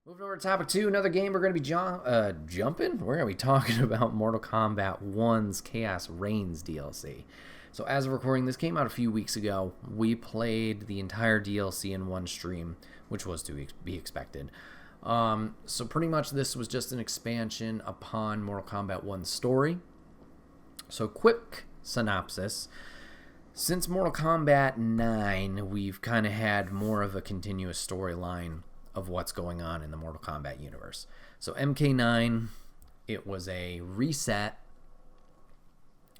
Moving over to topic 2, another game we're going to be jumping. We're going to be talking about Mortal Kombat 1's Chaos Reigns DLC. So as of recording, this came out a few weeks ago. We played the entire DLC in one stream, which was to be expected. So pretty much this was just an expansion upon Mortal Kombat 1's story. So quick synopsis. Since Mortal Kombat 9, we've kind of had more of a continuous storyline of what's going on in the Mortal Kombat universe. So MK9, it was a reset.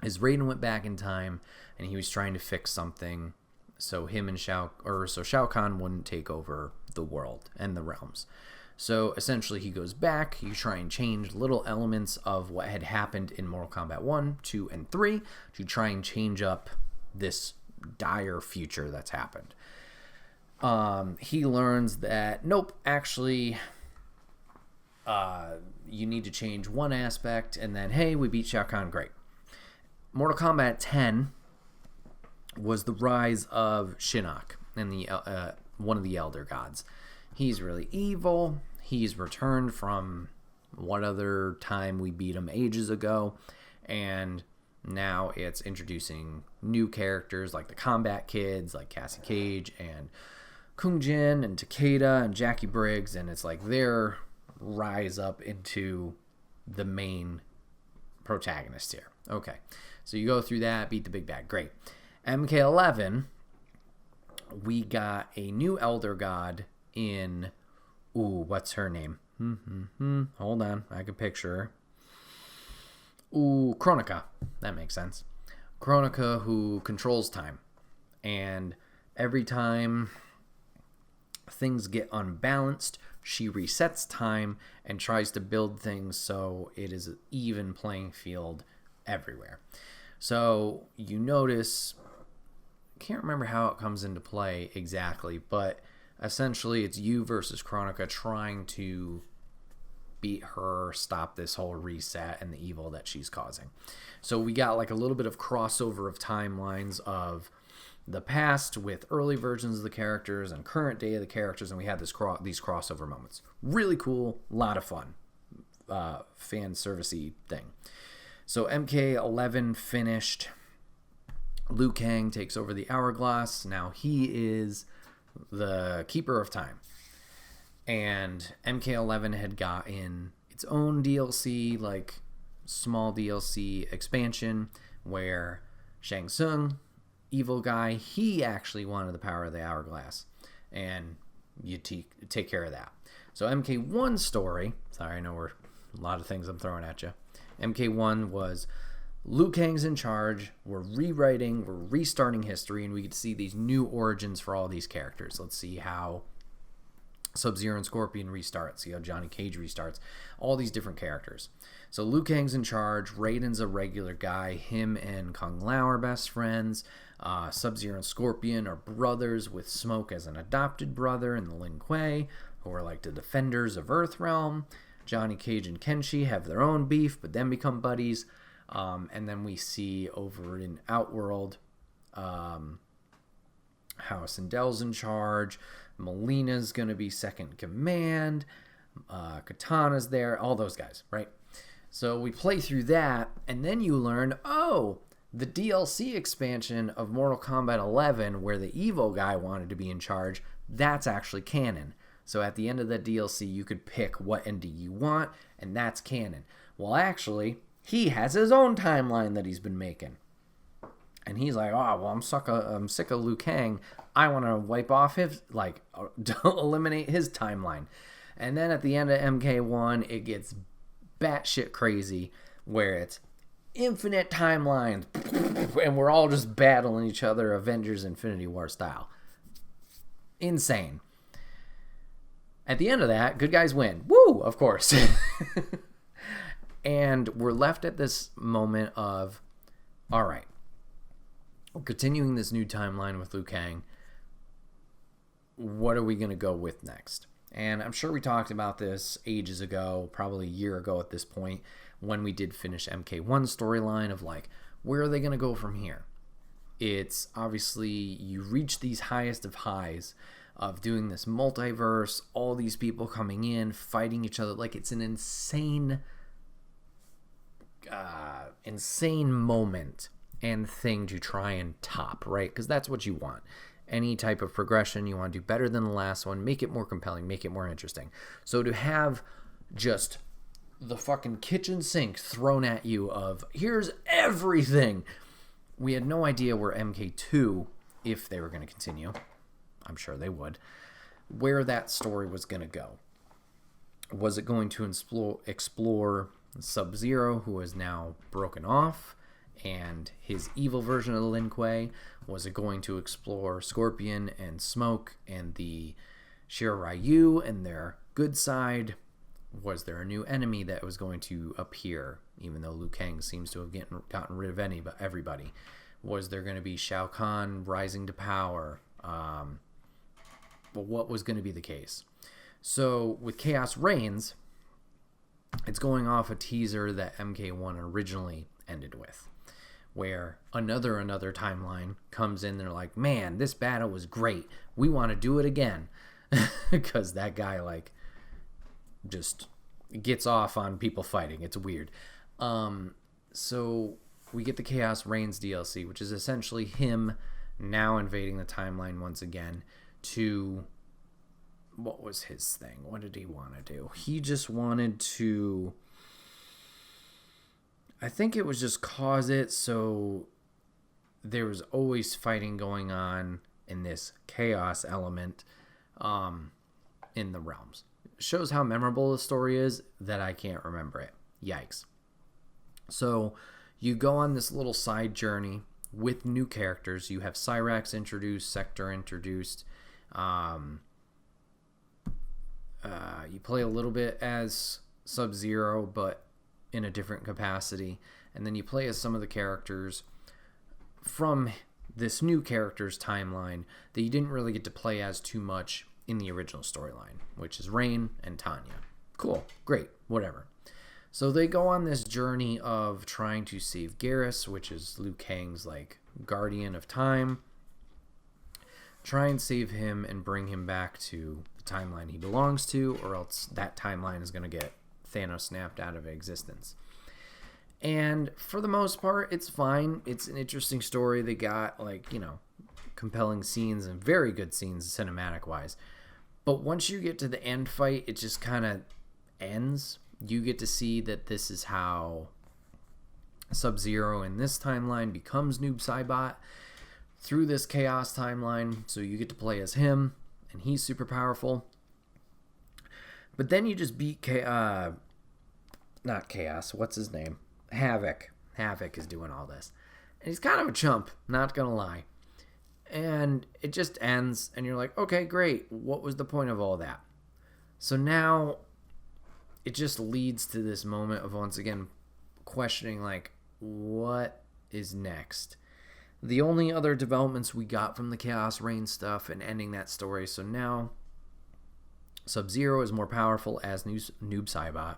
His Raiden went back in time, and he was trying to fix something so Shao Kahn wouldn't take over the world and the realms. So essentially, he goes back. You try and change little elements of what had happened in Mortal Kombat 1, 2, and 3 to try and change up this dire future that's happened. He learns that, nope, actually, you need to change one aspect, and then, hey, we beat Shao Kahn, great. Mortal Kombat 10 was the rise of Shinnok and the one of the Elder Gods. He's really evil. He's returned from what other time we beat him ages ago, and now it's introducing new characters like the Combat Kids, like Cassie Cage and Kung Jin and Takeda and Jackie Briggs, and it's like their rise up into the main protagonist here. Okay, so you go through that, beat the big bad, great. MK11, we got a new Elder God in, what's her name? Hold on, I can picture her. Kronika, that makes sense. Kronika, who controls time, and every time things get unbalanced, she resets time and tries to build things so it is an even playing field everywhere. So you notice, can't remember how it comes into play exactly, but essentially it's you versus Kronika trying to beat her, stop this whole reset and the evil that she's causing. So we got like a little bit of crossover of timelines of the past with early versions of the characters and current day of the characters, and we had these crossover moments. Really cool, a lot of fun, fan servicey thing. So MK11 finished. Liu Kang takes over the Hourglass. Now he is the Keeper of Time. And MK11 had gotten its own DLC, like small DLC expansion, where Shang Tsung, evil guy, he actually wanted the power of the Hourglass, and you take care of that. So MK1 story, sorry, I know we're a lot of things I'm throwing at you. MK1 was Liu Kang's in charge, we're restarting history, and we get to see these new origins for all these characters. Let's see how Sub-Zero and Scorpion restart, see how Johnny Cage restarts, all these different characters. So Liu Kang's in charge, Raiden's a regular guy, him and Kung Lao are best friends, Sub-Zero and Scorpion are brothers with Smoke as an adopted brother, and the Lin Kuei, who are like the defenders of Earthrealm. Johnny Cage and Kenshi have their own beef, but then become buddies. And then we see over in Outworld, House Sindel's in charge, Melina's going to be second in command, Katana's there, all those guys, right? So we play through that, and then you learn, the DLC expansion of Mortal Kombat 11, where the evil guy wanted to be in charge, that's actually canon. So at the end of that DLC, you could pick what ending you want, and that's canon. Well, actually, he has his own timeline that he's been making. And he's like, I'm sick of Liu Kang. I want to wipe off his, eliminate his timeline. And then at the end of MK1, it gets batshit crazy, where it's infinite timelines, and we're all just battling each other, Avengers Infinity War style. Insane. At the end of that, good guys win. Woo, of course. And we're left at this moment of, all right, we're continuing this new timeline with Liu Kang. What are we going to go with next? And I'm sure we talked about this ages ago, probably a year ago at this point, when we did finish MK1 storyline of like, where are they going to go from here? It's obviously you reach these highest of highs of doing this multiverse, all these people coming in, fighting each other. Like, it's an insane moment and thing to try and top, right? Because that's what you want. Any type of progression, you want to do better than the last one, make it more compelling, make it more interesting. So to have just the fucking kitchen sink thrown at you of, here's everything. We had no idea where MK2, if they were going to continue, I'm sure they would, where that story was going to go. Was it going to explore Sub-Zero, who is now broken off, and his evil version of Lin Kuei? Was it going to explore Scorpion and Smoke and the Shiryu and their good side? Was there a new enemy that was going to appear, even though Liu Kang seems to have gotten rid of everybody? Was there going to be Shao Kahn rising to power? But what was going to be the case? So with Chaos Reigns, it's going off a teaser that MK1 originally ended with, where another timeline comes in. They're like, man, this battle was great. We want to do it again. Because that guy, like, just gets off on people fighting. It's weird. So we get the Chaos Reigns DLC, which is essentially him now invading the timeline once again to... What was his thing? What did he want to do? He just wanted to... I think it was just cause it so there was always fighting going on in this chaos element in the realms. Shows how memorable the story is that I can't remember it. Yikes. So you go on this little side journey with new characters. You have Cyrax introduced, Sector introduced. You play a little bit as Sub-Zero, but in a different capacity. And then you play as some of the characters from this new character's timeline that you didn't really get to play as too much in the original storyline, which is Rain and Tanya. Cool, great, whatever. So they go on this journey of trying to save Garrus, which is Liu Kang's, like, guardian of time. Try and save him and bring him back to the timeline he belongs to, or else that timeline is going to get Thanos snapped out of existence. And for the most part, it's fine. It's an interesting story. They got, like, compelling scenes and very good scenes cinematic-wise. But once you get to the end fight, it just kind of ends. You get to see that this is how Sub-Zero in this timeline becomes Noob Saibot through this Chaos timeline. So you get to play as him, and he's super powerful. But then you just beat not Chaos, what's his name? Havoc. Havoc is doing all this. And he's kind of a chump, not gonna lie. And it just ends, and you're like, okay, great. What was the point of all that? So now it just leads to this moment of, once again, questioning, like, what is next? The only other developments we got from the Chaos Reign stuff and ending that story. So now Sub-Zero is more powerful as Noob Saibot.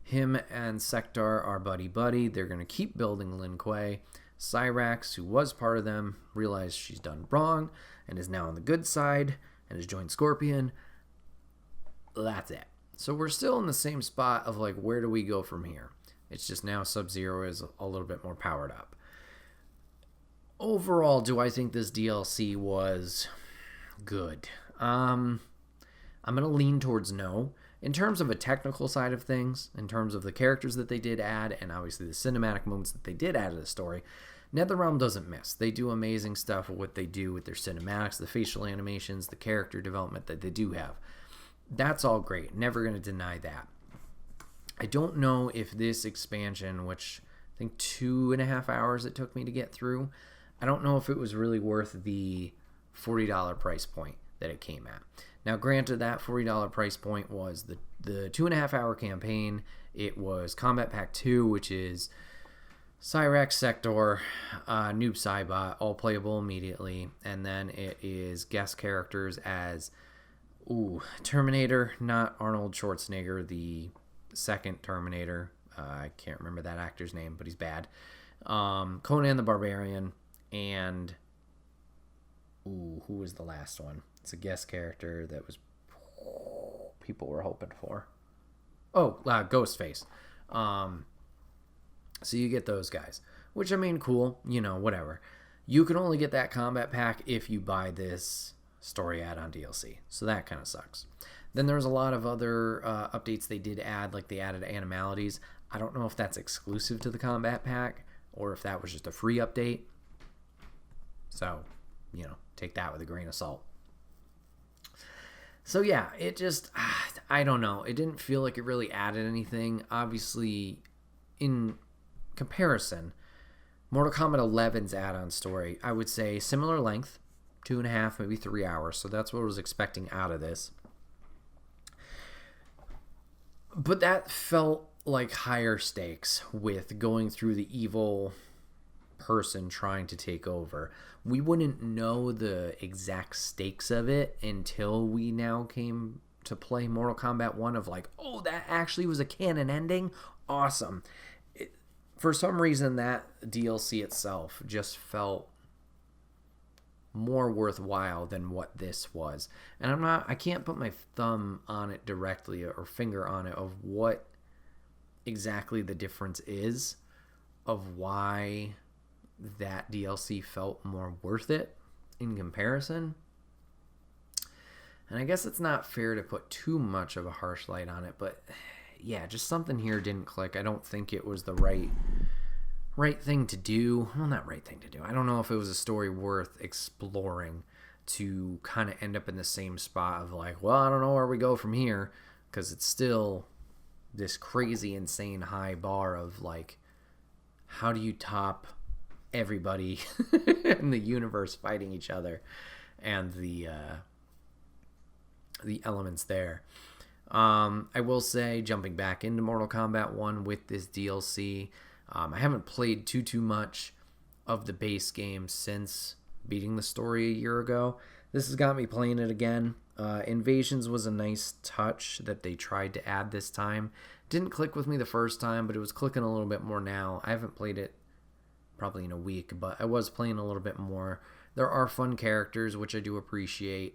Him and Sector are buddy-buddy. They're going to keep building Lin Kuei. Cyrax, who was part of them, realized she's done wrong and is now on the good side and has joined Scorpion. That's it. So we're still in the same spot of, like, where do we go from here? It's just now Sub-Zero is a little bit more powered up. Overall, do I think this DLC was good? I'm going to lean towards no. In terms of a technical side of things, in terms of the characters that they did add, and obviously the cinematic moments that they did add to the story, Netherrealm doesn't miss. They do amazing stuff with what they do with their cinematics, the facial animations, the character development that they do have. That's all great. Never going to deny that. I don't know if this expansion, which I think 2.5 hours it took me to get through, I don't know if it was really worth the $40 price point that it came at. Now, granted, that $40 price point was the 2.5 hour campaign. It was Combat Pack 2, which is Cyrax, Sector, Noob Saibot, all playable immediately. And then it is guest characters as Terminator, not Arnold Schwarzenegger, the second Terminator. I can't remember that actor's name, but he's bad. Conan the Barbarian, and Ooh, who was the last one? It's a guest character that was people were hoping for. Oh, Ghostface. So you get those guys, which I mean, cool. Whatever. You can only get that combat pack if you buy this story add-on DLC. So that kind of sucks. Then there's a lot of other updates they did add, like they added animalities. I don't know if that's exclusive to the combat pack or if that was just a free update. So, take that with a grain of salt. So yeah, it just, I don't know. It didn't feel like it really added anything. Obviously, in comparison, Mortal Kombat 11's add-on story, I would say similar length, 2.5, maybe 3 hours. So that's what I was expecting out of this. But that felt like higher stakes with going through the evil person trying to take over. We wouldn't know the exact stakes of it until we now came to play Mortal Kombat 1 of like, oh, that actually was a canon ending? Awesome. For some reason, that DLC itself just felt more worthwhile than what this was. And I can't put my thumb on it directly or finger on it of what exactly the difference is of why that DLC felt more worth it in comparison. And I guess it's not fair to put too much of a harsh light on it, but yeah, just something here didn't click. I don't think it was the right thing to do. Well, not right thing to do. I don't know if it was a story worth exploring to kind of end up in the same spot of like, well, I don't know where we go from here, because it's still this crazy, insane high bar of like, how do you top everybody in the universe fighting each other and the elements there. I will say, jumping back into Mortal Kombat 1 with this DLC, I haven't played too much of the base game since beating the story a year ago. This has got me playing it again. Invasions was a nice touch that they tried to add this time. Didn't click with me the first time, but it was clicking a little bit more now. I haven't played it probably in a week, but I was playing a little bit more. There are fun characters, which I do appreciate.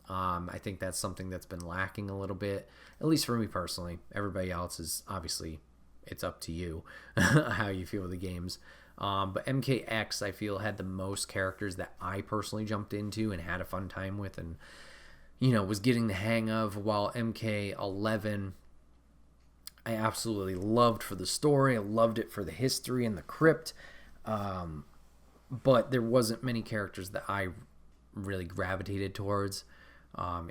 I think that's something that's been lacking a little bit, at least for me personally. Everybody else is obviously, it's up to you how you feel with the games. But MKX, I feel, had the most characters that I personally jumped into and had a fun time with and, was getting the hang of, while MK11, I absolutely loved for the story. I loved it for the history and the crypt. But there wasn't many characters that I really gravitated towards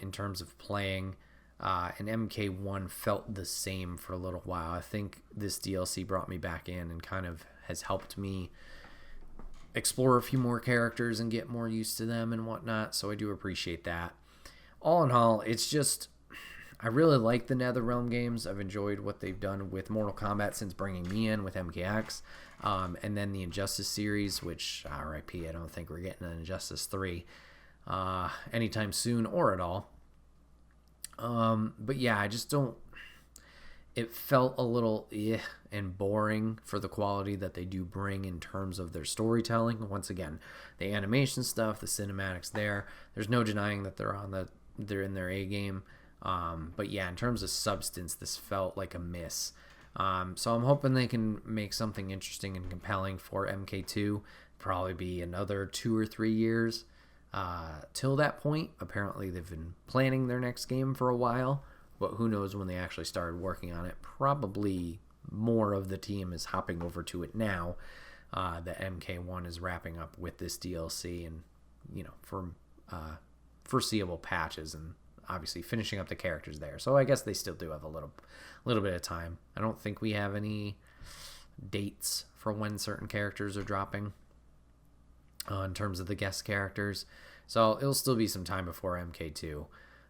in terms of playing. And MK1 felt the same for a little while. I think this DLC brought me back in and kind of has helped me explore a few more characters and get more used to them and whatnot. So I do appreciate that. All in all, it's just, I really like the Netherrealm games. I've enjoyed what they've done with Mortal Kombat since bringing me in with MKX. And then the Injustice series, which, RIP, I don't think we're getting an Injustice 3 anytime soon or at all. But yeah, I just don't, it felt a little and boring for the quality that they do bring in terms of their storytelling. Once again, the animation stuff, the cinematics there's no denying that they're in their A game. But yeah, in terms of substance, this felt like a miss. So I'm hoping they can make something interesting and compelling for MK2. Probably be another 2 or 3 years till that point. Apparently they've been planning their next game for a while, but who knows when they actually started working on it. Probably more of the team is hopping over to it now that MK1 is wrapping up with this DLC and, for foreseeable patches and obviously finishing up the characters there. So I guess they still do have a little bit of time. I don't think we have any dates for when certain characters are dropping in terms of the guest characters. So it'll still be some time before MK2.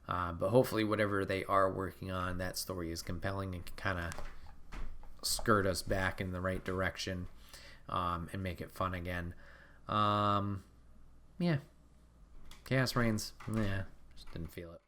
But hopefully whatever they are working on, that story is compelling and can kind of skirt us back in the right direction and make it fun again. Yeah. Chaos Reigns. Yeah, just didn't feel it.